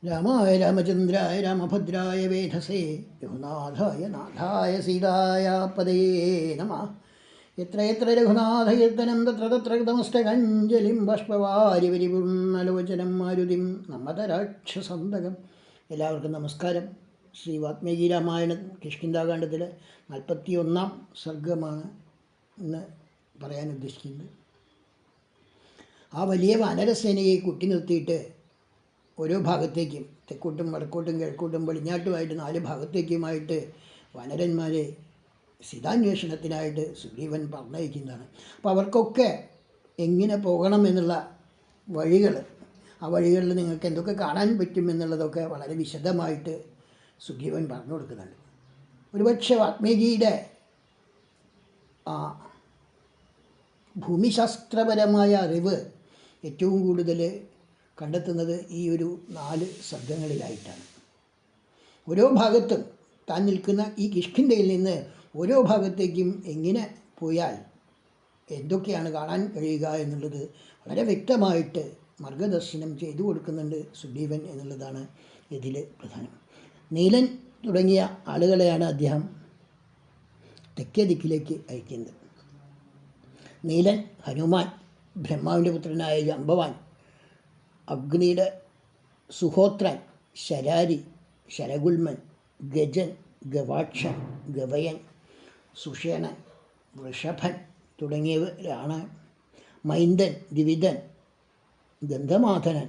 രാമായ രാമചന്ദ്രായ രാമഭദ്രായ വേധസേ രഘുനാഥായ നാഥായ സീതായ പതയേ നമഃ. എത്ര എത്ര രഘുനാഥകീർത്തനം തത്ര തത്ര കൃതമസ്തകഞ്ജലിം ബാഷ്പവാരി പരിപൂർണലോചനം മാരുതിം നമ്മതരാക്ഷസന്തകം. എല്ലാവർക്കും നമസ്കാരം. ശ്രീ വാത്മീകി രാമായണം കിഷ്കിന്ധാകാണ്ഡത്തിലെ 41 സർഗമാണ് ഇന്ന് പറയാൻ ഉദ്ദേശിക്കുന്നത്. ആ വലിയ വാനരസേനയെ കൂട്ടി നിർത്തിയിട്ട് ഓരോ ഭാഗത്തേക്കും തെക്കോട്ടും വടക്കോട്ടും കിഴക്കോട്ടും പടിഞ്ഞാട്ടുമായിട്ട് 4 ഭാഗത്തേക്കുമായിട്ട് വാനരന്മാരെ സീതാന്വേഷണത്തിനായിട്ട് സുഗ്രീവൻ പറഞ്ഞയക്കുന്നതാണ്. അപ്പോൾ അവർക്കൊക്കെ എങ്ങനെ പോകണം എന്നുള്ള വഴികൾ, ആ വഴികളിൽ നിങ്ങൾക്ക് എന്തൊക്കെ കാണാൻ പറ്റും എന്നുള്ളതൊക്കെ വളരെ വിശദമായിട്ട് സുഗ്രീവൻ പറഞ്ഞു കൊടുക്കുന്നുണ്ട്. ഒരുപക്ഷെ വാത്മീകിയുടെ ഭൂമിശാസ്ത്രപരമായ അറിവ് ഏറ്റവും കൂടുതൽ കണ്ടെത്തുന്നത് ഈ ഒരു 4 സർഗങ്ങളിലായിട്ടാണ്. ഓരോ ഭാഗത്തും താൻ നിൽക്കുന്ന ഈ കിഷ്കിന്ധയിൽ നിന്ന് ഓരോ ഭാഗത്തേക്കും എങ്ങനെ പോയാൽ എന്തൊക്കെയാണ് കാണാൻ കഴിയുക എന്നുള്ളത് വളരെ വ്യക്തമായിട്ട് മാർഗദർശനം ചെയ്തു കൊടുക്കുന്നുണ്ട് സുഗ്രീവൻ എന്നുള്ളതാണ് ഇതിൽ പ്രധാനം. നീലൻ തുടങ്ങിയ ആളുകളെയാണ് അദ്ദേഹം തെക്കേ ദിക്കിലേക്ക് അയക്കുന്നത്. നീലൻ, ഹനുമാൻ, ബ്രഹ്മാവിൻ്റെ പുത്രനായ ജാംബവാൻ, അഗ്നിയുടെ സുഹോത്രൻ, ശരാരി, ശരഗുൽമൻ, ഗജൻ, ഗവാക്ഷൻ, ഗവയൻ, സുഷേണൻ, വൃഷഭൻ തുടങ്ങിയവരാണ്. മൈന്ദൻ, ദ്വിവിധൻ, ഗന്ധമാധനൻ,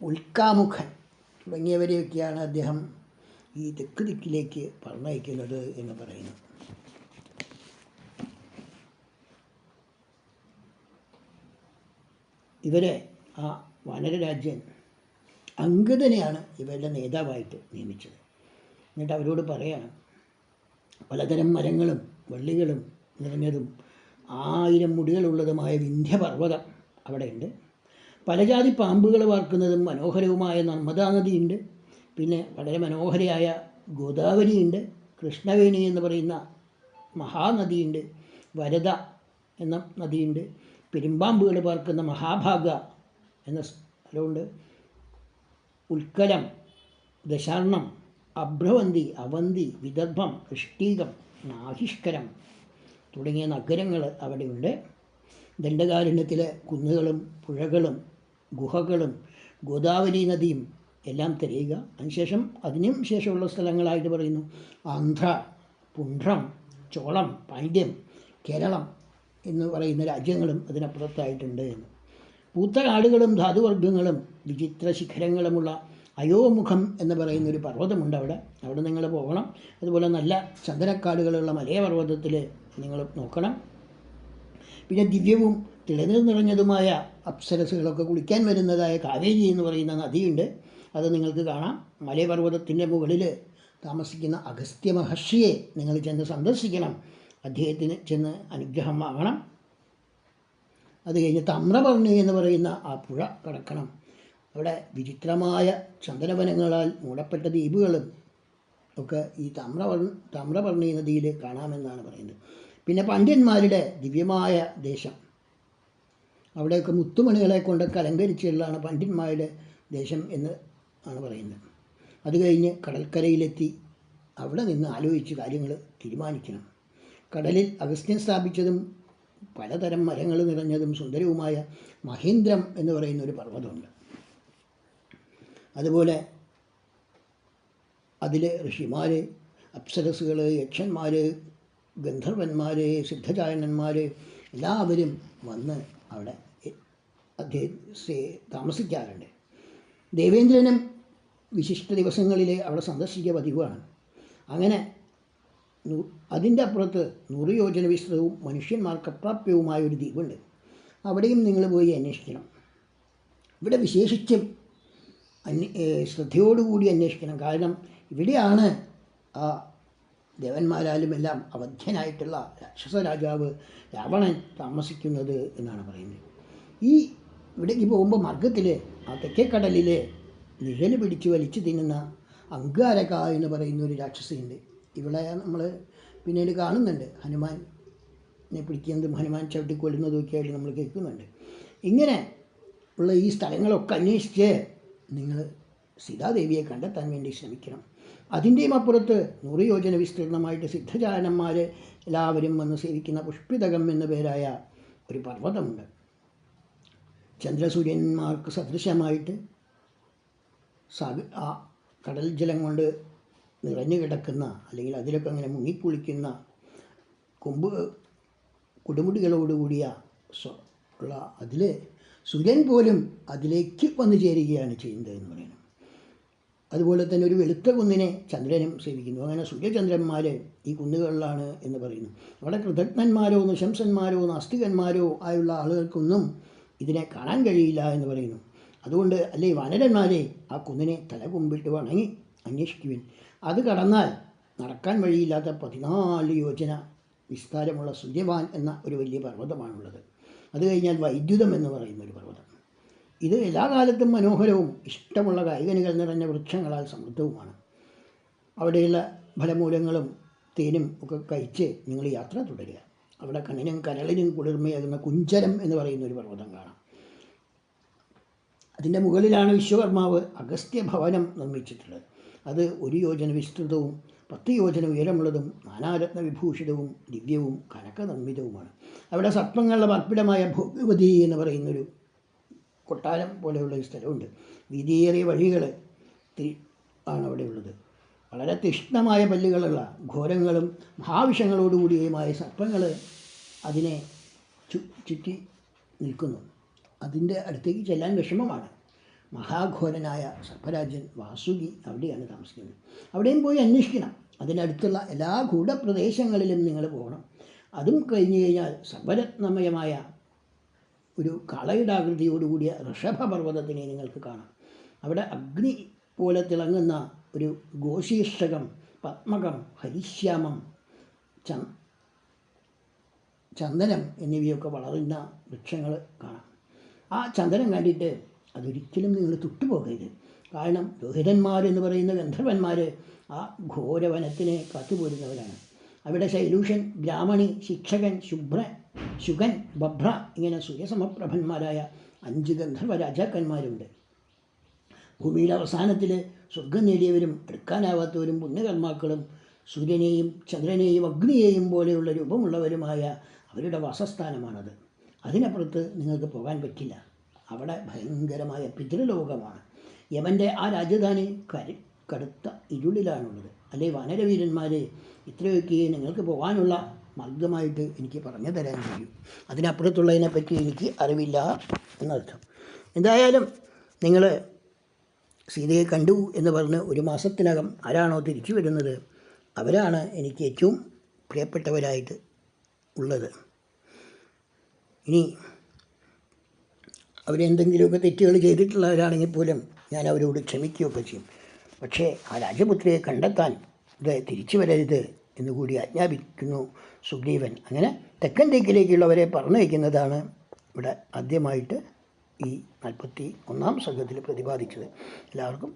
ഉൽക്കാമുഖൻ തുടങ്ങിയവരെയൊക്കെയാണ് അദ്ദേഹം ഈ തെക്ക് ദിക്കിലേക്ക് പറഞ്ഞയക്കുന്നത് എന്ന് പറയുന്നു. ഇവരെ ആ വാനരരാജ്യൻ അംഗദനെയാണ് ഇവരുടെ നേതാവായിട്ട് നിയമിച്ചത്. എന്നിട്ട് അവരോട് പറയാണ്, പലതരം മരങ്ങളും വള്ളികളും നിറഞ്ഞതും 1000 മുടികളുള്ളതുമായ വിന്ധ്യപർവ്വതം അവിടെയുണ്ട്. പലജാതി പാമ്പുകൾ വാർക്കുന്നതും മനോഹരവുമായ നർമ്മദാ നദിയുണ്ട്. പിന്നെ വളരെ മനോഹരയായ ഗോദാവരിയുണ്ട്. കൃഷ്ണവേണി എന്ന് പറയുന്ന മഹാനദിയുണ്ട്. വരദ എന്ന നദിയുണ്ട്. പെരുമ്പാമ്പുകൾ പാർക്കുന്ന മഹാഭാഗ എന്ന സ്ഥലമുണ്ട്. ഉൽക്കലം, ദശാർണം, അഭ്രവന്തി, അവന്തി, വിദർഭം, കൃഷ്ടീകം, നാഹിഷ്കരം തുടങ്ങിയ നഗരങ്ങൾ അവിടെയുണ്ട്. ദണ്ഡകാരണ്യത്തിലെ കുന്നുകളും പുഴകളും ഗുഹകളും ഗോദാവരി നദിയും എല്ലാം തിരയുക. അതിനും ശേഷമുള്ള സ്ഥലങ്ങളായിട്ട് പറയുന്നു ആന്ധ്ര, പുണ്ട്രം, ചോളം, പാണ്ഡ്യം, കേരളം എന്ന് പറയുന്ന രാജ്യങ്ങളും അതിനപ്പുറത്തായിട്ടുണ്ട് എന്ന്. പൂത്ത കാടുകളും ധാതുവർഗ്ഗങ്ങളും വിചിത്ര ശിഖരങ്ങളുമുള്ള അയോമുഖം എന്ന് പറയുന്നൊരു പർവ്വതമുണ്ട് അവിടെ നിങ്ങൾ പോകണം. അതുപോലെ നല്ല ചന്ദനക്കാടുകളുള്ള മലയപർവ്വതത്തിൽ നിങ്ങൾ നോക്കണം. പിന്നെ ദിവ്യവും തിളനീർ നിറഞ്ഞതുമായ അപ്സരസുകളൊക്കെ കുളിക്കാൻ വരുന്നതായ കാവേരി എന്ന് പറയുന്ന നദിയുണ്ട്. അത് നിങ്ങൾക്ക് കാണാം. മലയപർവ്വതത്തിൻ്റെ മുകളിൽ താമസിക്കുന്ന അഗസ്ത്യ മഹർഷിയെ നിങ്ങൾ ചെന്ന് സന്ദർശിക്കണം. അദ്ദേഹത്തിന് ചെന്ന് അനുഗ്രഹം വാങ്ങണം. അത് കഴിഞ്ഞ് തമ്രപർണി എന്ന് പറയുന്ന ആ പുഴ കടക്കണം. അവിടെ വിചിത്രമായ ചന്ദനവനങ്ങളാൽ മൂടപ്പെട്ട ദ്വീപുകളും ഒക്കെ ഈ തമ്രപർണി നദിയിൽ കാണാമെന്നാണ് പറയുന്നത്. പിന്നെ പാണ്ഡ്യന്മാരുടെ ദിവ്യമായ ദേശം, അവിടെയൊക്കെ മുത്തുമണികളെ കൊണ്ടൊക്കെ അലങ്കരിച്ചുള്ളതാണ് പാണ്ഡ്യന്മാരുടെ ദേശം എന്ന് ആണ് പറയുന്നത്. അത് കഴിഞ്ഞ് കടൽക്കരയിലെത്തി അവിടെ നിന്ന് ആലോചിച്ച് കാര്യങ്ങൾ തീരുമാനിക്കണം. കടലിൽ അഗസ്ത്യൻ സ്ഥാപിച്ചതും പലതരം മരങ്ങൾ നിറഞ്ഞതും സുന്ദരവുമായ മഹേന്ദ്രം എന്ന് പറയുന്ന ഒരു പർവ്വതമുണ്ട്. അതുപോലെ അതിൽ ഋഷിമാർ, അപ്സരസുകൾ, യക്ഷന്മാർ, ഗന്ധർവന്മാർ, സിദ്ധചാരണന്മാർ എല്ലാവരും വന്ന് അവിടെ താമസിക്കാറുണ്ട്. ദേവേന്ദ്രനും വിശിഷ്ട ദിവസങ്ങളിൽ അവിടെ സന്ദർശിക്കുക പതിവാണ്. അങ്ങനെ അതിൻ്റെ അപ്പുറത്ത് 100 യോജന വിസ്തൃതവും മനുഷ്യന്മാർക്ക് അപ്രാപ്യവുമായ ഒരു ദ്വീപുണ്ട്. അവിടെയും നിങ്ങൾ പോയി അന്വേഷിക്കണം. ഇവിടെ വിശേഷിച്ചും ശ്രദ്ധയോടുകൂടി അന്വേഷിക്കണം. കാരണം ഇവിടെയാണ് ആ ദേവന്മാരാലും എല്ലാം അവധ്യനായിട്ടുള്ള രാക്ഷസ രാജാവ് രാവണൻ താമസിക്കുന്നത് എന്നാണ് പറയുന്നത്. ഇവിടേക്ക് പോകുമ്പോൾ മാർഗത്തിൽ ആ തെക്കേക്കടലിൽ നിഴൽ പിടിച്ച് വലിച്ചു തിന്നുന്ന അങ്കാരക എന്ന് പറയുന്ന ഒരു രാക്ഷസിയുണ്ട്. ഇവിടെ നമ്മൾ പിന്നീട് കാണുന്നുണ്ട്. ഹനുമാനെ പിടിക്കുന്നതും ഹനുമാൻ ചവിട്ടിക്കൊല്ലുന്നതും ഒക്കെ ആയിട്ട് നമ്മൾ കേൾക്കുന്നുണ്ട്. ഇങ്ങനെ ഉള്ള ഈ സ്ഥലങ്ങളൊക്കെ അന്വേഷിച്ച് നിങ്ങൾ സീതാദേവിയെ കണ്ടെത്താൻ വേണ്ടി ശ്രമിക്കണം. അതിൻ്റെയും അപ്പുറത്ത് 100 യോജന വിസ്തീർണമായിട്ട് സിദ്ധചാരണന്മാർ എല്ലാവരും വന്ന് സേവിക്കുന്ന പുഷ്പിതകം എന്ന പേരായ ഒരു പർവ്വതമുണ്ട്. ചന്ദ്രസൂര്യന്മാർക്ക് സദൃശമായിട്ട് ആ കടൽ ജലം കൊണ്ട് നിറഞ്ഞു കിടക്കുന്ന, അല്ലെങ്കിൽ അതിലൊക്കെ അങ്ങനെ മുങ്ങിക്കുളിക്കുന്ന കൊടുമുടികളോടുകൂടിയ ഉള്ള അതിൽ സൂര്യൻ പോലും അതിലേക്ക് വന്നു ചേരുകയാണ് ചെയ്യുന്നത് എന്ന് പറയുന്നു. അതുപോലെ തന്നെ ഒരു വെളുത്ത കുന്നിനെ ചന്ദ്രനും സേവിക്കുന്നു. അങ്ങനെ സൂര്യചന്ദ്രന്മാർ ഈ കുന്നുകളിലാണ് എന്ന് പറയുന്നു. അവിടെ കൃതജ്ഞന്മാരോ നൃശംസന്മാരോ നാസ്തികന്മാരോ ആയുള്ള ആളുകൾക്കൊന്നും ഇതിനെ കാണാൻ കഴിയില്ല എന്ന് പറയുന്നു. അതുകൊണ്ട് അല്ലേ വാനരന്മാരെ ആ കുന്നിനെ തല കുമ്പിട്ട് വണങ്ങി അന്വേഷിക്കുവിൻ. അത് കടന്നാൽ നടക്കാൻ വഴിയില്ലാത്ത 14 യോജന വിസ്താരമുള്ള സൂര്യവാൻ എന്ന ഒരു വലിയ പർവ്വതമാണുള്ളത്. അത് കഴിഞ്ഞാൽ വൈദ്യുതം എന്ന് പറയുന്ന ഒരു പർവ്വതം. ഇത് എല്ലാ കാലത്തും മനോഹരവും ഇഷ്ടമുള്ള കായ്കനികൾ നിറഞ്ഞ വൃക്ഷങ്ങളാൽ സമൃദ്ധവുമാണ്. അവിടെയുള്ള ഫലമൂലങ്ങളും തേനും ഒക്കെ കഴിച്ച് നിങ്ങൾ യാത്ര തുടരുക. അവിടെ കണ്ണിനും കരളിനും കുളിർമയാകുന്ന കുഞ്ചരം എന്ന് പറയുന്ന ഒരു പർവ്വതം കാണാം. അതിൻ്റെ മുകളിലാണ് വിശ്വകർമാവ് അഗസ്ത്യ ഭവനം നിർമ്മിച്ചിട്ടുള്ളത്. അത് 1 യോജന വിസ്തൃതവും 10 യോജന ഉയരമുള്ളതും നാനാരത്ന വിഭൂഷിതവും ദിവ്യവും കനകനിർമ്മിതവുമാണ്. അവിടെ സർപ്പങ്ങളുടെ പാർപ്പിടമായ ഭോഗവതി എന്ന് പറയുന്നൊരു കൊട്ടാരം പോലെയുള്ള ഒരു സ്ഥലമുണ്ട്. വീതിയേറിയ വഴികൾ ആണ് അവിടെ ഉള്ളത്. വളരെ തീക്ഷ്ണമായ പല്ലുകളുള്ള ഘോരങ്ങളും മഹാവിഷങ്ങളോടുകൂടിയുമായ സർപ്പങ്ങൾ അതിനെ ചുറ്റി നിൽക്കുന്നു. അതിൻ്റെ അടുത്തേക്ക് ചെല്ലാൻ വിഷമമാണ്. മഹാഘോരനായ സർപ്പരാജൻ വാസുകി അവിടെയാണ് താമസിക്കുന്നത്. അവിടെയും പോയി അന്വേഷിക്കണം. അതിനടുത്തുള്ള എല്ലാ ഗൂഢപ്രദേശങ്ങളിലും നിങ്ങൾ പോകണം. അതും കഴിഞ്ഞു കഴിഞ്ഞാൽ സർവരത്നമയമായ ഒരു കാളയുടാകൃതിയോടുകൂടിയ ഋഷഭപർവ്വതത്തിനെ നിങ്ങൾക്ക് കാണാം. അവിടെ അഗ്നി പോലെ തിളങ്ങുന്ന ഒരു ഗോശീർഷകം, പത്മകം, ഹരിശ്യാമം, ചന്ദനം എന്നിവയൊക്കെ വളരുന്ന വൃക്ഷങ്ങൾ കാണാം. ആ ചന്ദനം കണ്ടിട്ട് അതൊരിക്കലും നിങ്ങൾ തൊട്ടുപോകരുത്. കാരണം രോഹിതന്മാരെന്ന് പറയുന്ന ഗന്ധർവന്മാർ ആ ഘോരവനത്തിനെ കാത്തുപോരുന്നവരാണ്. അവിടെ ശൈലൂഷൻ, ബ്രാഹ്മണി, ശിക്ഷകൻ, ശുഗൻ, ബഭ്ര ഇങ്ങനെ സൂര്യസമപ്രഭന്മാരായ 5 ഗന്ധർവ രാജാക്കന്മാരുണ്ട്. ഭൂമിയുടെ അവസാനത്തിൽ സ്വർഗം നേടിയവരും എടുക്കാനാവാത്തവരും പുണ്യകർമാക്കളും സൂര്യനെയും ചന്ദ്രനെയും അഗ്നിയെയും പോലെയുള്ള രൂപമുള്ളവരുമായ അവരുടെ വാസസ്ഥാനമാണത്. അതിനപ്പുറത്ത് നിങ്ങൾക്ക് പോകാൻ പറ്റില്ല. അവിടെ ഭയങ്കരമായ പിതൃലോകമാണ്. യമൻ്റെ ആ രാജധാനി കടുത്ത ഇരുളിലാണുള്ളത്. അല്ലെ വാനരവീരന്മാരെ, ഇത്രയൊക്കെ നിങ്ങൾക്ക് പോകാനുള്ള മാർഗമായിട്ട് എനിക്ക് പറഞ്ഞു തരാൻ കഴിയും. അതിനപ്പുറത്തുള്ളതിനെപ്പറ്റി എനിക്ക് അറിവില്ല എന്നർത്ഥം. എന്തായാലും നിങ്ങൾ സീതയെ കണ്ടു എന്ന് പറഞ്ഞ് 1 മാസത്തിനകം ആരാണോ തിരിച്ചു വരുന്നത് അവരാണ് എനിക്ക് ഏറ്റവും പ്രിയപ്പെട്ടവരായിട്ട് ഉള്ളത്. ഇനി അവരെന്തെങ്കിലുമൊക്കെ തെറ്റുകൾ ചെയ്തിട്ടുള്ളവരാണെങ്കിൽ പോലും ഞാൻ അവരോട് ക്ഷമിക്കുകയൊക്കെ ചെയ്യും. പക്ഷേ ആ രാജപുത്രിയെ കണ്ടെത്താൻ ഇത് തിരിച്ചു വരരുത് എന്നുകൂടി ആജ്ഞാപിക്കുന്നു സുഗ്രീവൻ. അങ്ങനെ തെക്കൻ ദിക്കിലേക്കുള്ളവരെ പറഞ്ഞയക്കുന്നതാണ് ഇവിടെ ആദ്യമായിട്ട് ഈ 41-ാം സർഗ്ഗത്തിൽ പ്രതിപാദിച്ചത്. എല്ലാവർക്കും